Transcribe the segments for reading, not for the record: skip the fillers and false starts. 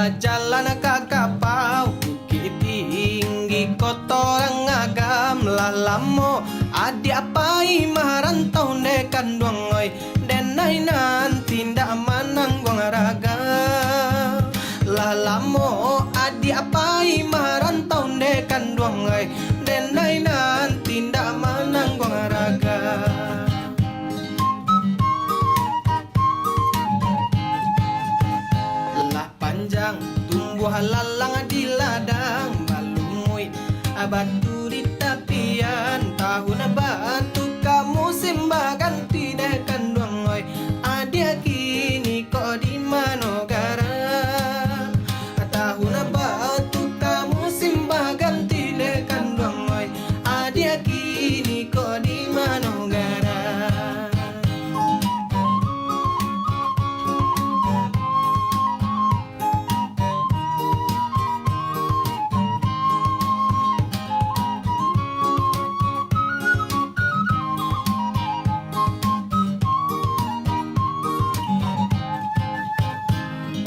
lah jalan kakapau, bukit tinggi kotoran ngagam lah lamo. Adi apai marantau nekan duangoi, denai nanti ndak manang guang raga. Lah lamo adi apai marantau nekan duangoi, denai nanti ndak manang guang raga. Tumbuh lalang di ladang balumui batu di tapian tahun batu kamu sembah ganti dekan duangoi adia kini kok di manogara tahun batu kamu sembah ganti dekan duangoi adia kini kok di manogara.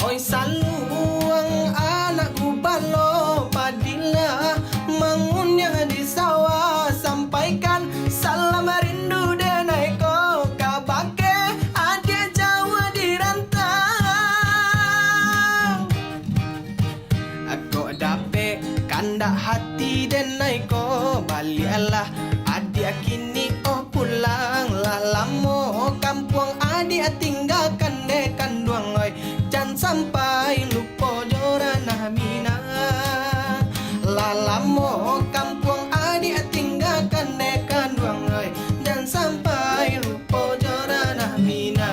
Oi saluang anakku balo padilla mangunnya di sawah, sampaikan salam rindu denai ko kabake adia Jawa di rantau. Aku dape kanda hati denai ko bali Allah adia kini oh pulang lah lamo kampung adia tinggalkan dekan duangoi. Jangan sampai lupa jorana mina lalamo kampung adik tinggalkan dekan duangoi. Jangan sampai lupa jorana mina.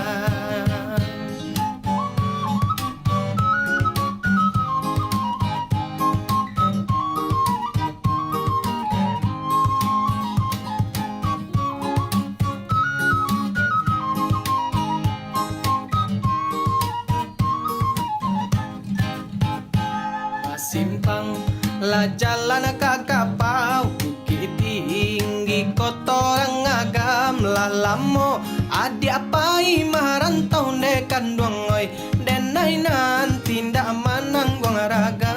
Simpang lah jalan kakapau, bukit tinggi kotoran ngagam lah lamo. Adi apai marantau nekan duangoi, denai nanti ndak manang guang raga.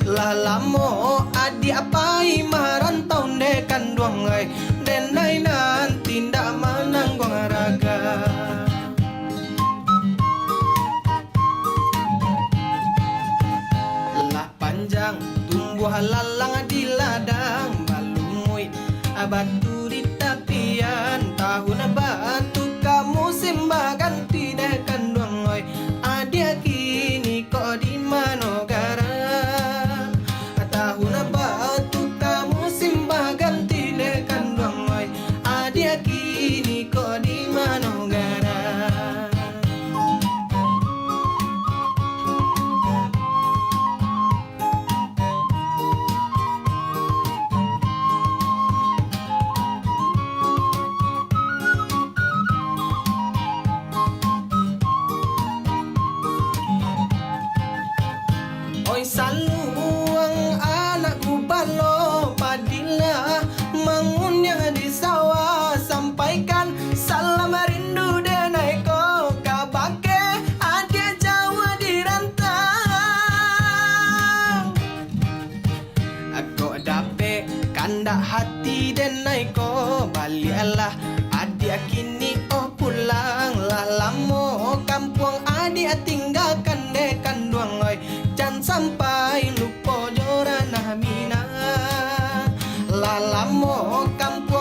Lah lamo adi apai marantau nekan duangoi, denai nanti ndak manang guang raga. Tumbuh lalang di ladang balumui batu di tapian tahun batu kamu sembah ganti dekan duangoi adia kini kok di manogara tahun batu kamu sembah ganti dekan duangoi adia kini kok di manogara. Oi saluang anakku balo padilla mangunnya di sawah, sampaikan salam rindu denai ko kabake adia Jawa di rantau. Aku dape kanda hati denai ko bali Allah adia kini oh pulang lah lamo kampung adia tinggalkan dekan duangoi. Jangan sampai lupa jorana mina lalamo kampung